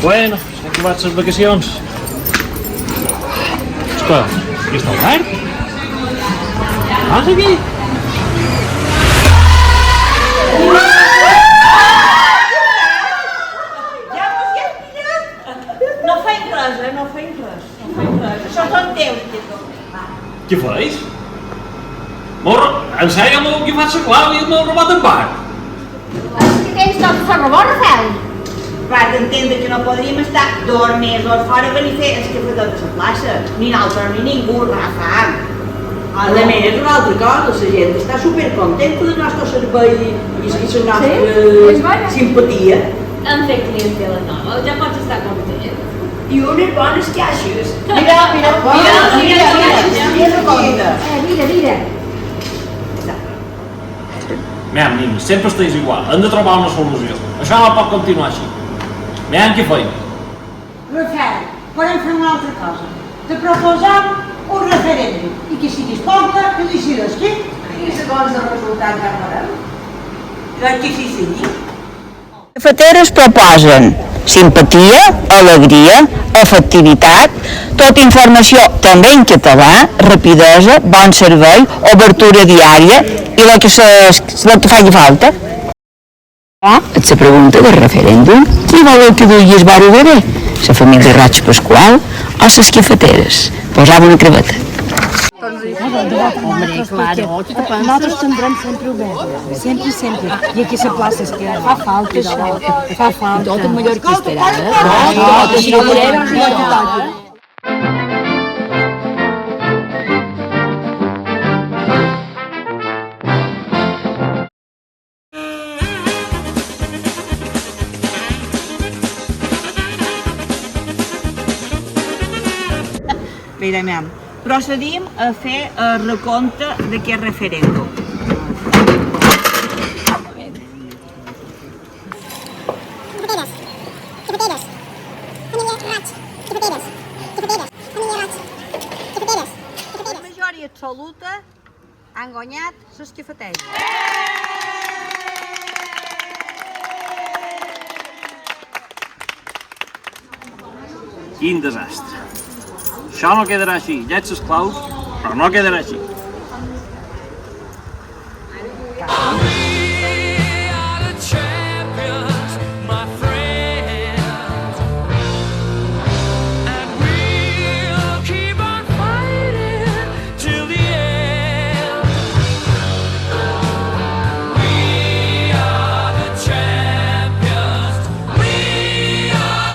Bueno, s'han acabat les vacacions. Escolta, aquí està obert? Vas aquí? No feim res, no feim res. Això són teus, Tito. Què feis? Ensenya-me el que fa la Clàudia amb el robot en bar. És que tens tot el robot, Rafael. Vas d'entendre que no podríem estar 2 mesos fora a venir a fer els cafetons a la plaça. Ni nosaltres ni ningú, Rafa. A més, és una altra cosa, la gent està supercontenta del nostre servei i la nostra simpatia. Han fet clientela nova, ja pots estar content. I unes bones caixes. Mira, Mira. Mem, nins, sempre estàs igual. Hem de trobar una solució. Això no pot continuar així. Mem, què feim? Rafael, podem fer una altra cosa. Te proposam un referèndum i que siguis poble que decideix qui. I segons el resultat ja farem. Crec que sí, sí. Cafeteres proposen simpatia, alegria, efectivitat, tota informació també en català, rapidesa, bon servei, obertura diària i el que faci falta. Et se pregunta del referèndum, qui vol que dugui el bar Uberé? La família Roig Pasqual o les cafeteres? Posava una creveta. Hombre, claro. Nosotros tendrem sempre obert, sempre. I aquí la plaça és que fa falta això, fa falta. Tot el millor que esperava. Tot això volem. Mira, procedim a fer el recompte d'aquest referèndum. Cafeteres. Família Roig. Cafeteres. Família Roig. Cafeteres. La majoria absoluta han guanyat les cafeteres. Quin desastre. Això no quedarà així. Ja ets les claus, però no quedarà així.